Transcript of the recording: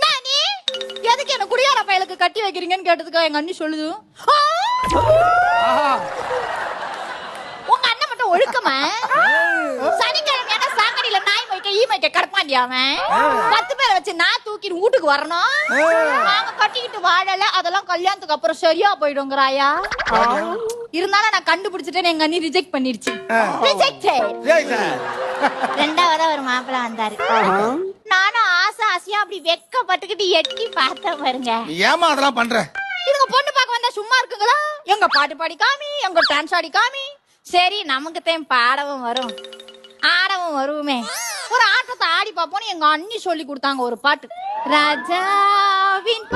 நானே எதுக்கு என்ன குடியார பயலுக்கு கட்டி வைக்கிறீங்கன்னு கேட்டதுக்கு எங்க அண்ணி சொல்லுது, உங்க அண்ணன் மட்டும் ஒழுக்கமா சனிக்கிழமையான சாக்கடையில நாய் மொய்க்க ஈ மொய்க்க கடப்பாண்டியா அவன் 10 பேரை வச்சு நான் தூக்கிட்டு வீட்டுக்கு வரணும். நாங்க கட்டிக்கிட்டு வாழல, அதெல்லாம் கல்யாணத்துக்கு அப்புறம் சரியா போயிடுங்கிறாயா. இருந்தாலும் நான் கண்டுபிடிச்சிட்டேன்னு எங்க அண்ணி ரிஜெக்ட் பண்ணிருச்சு. ரெண்டாவதா ஒரு மாப்பிள்ள வந்தாரு. நானும் ஆசையா அப்படி வெக்கப்பட்டுக்கிட்டு எட்டி பார்த்தேன் பாருங்க. ஏமா அதெல்லாம் பண்ற? இதுங்க பொண்ணு பார்க்க வந்தா சும்மா இருக்குங்களா? எங்க பாட்டு பாடி காமி, எங்க டான்ஸ் ஆடி காமி. சரி நமக்கு தான் பாடவும் வரும் ஆடவும் வருவோமே, ஒரு ஆட்டத்தை ஆடி பார்ப்போம்னு எங்க அண்ணி சொல்லி கொடுத்தாங்க ஒரு பாட்டு. ராஜாவின்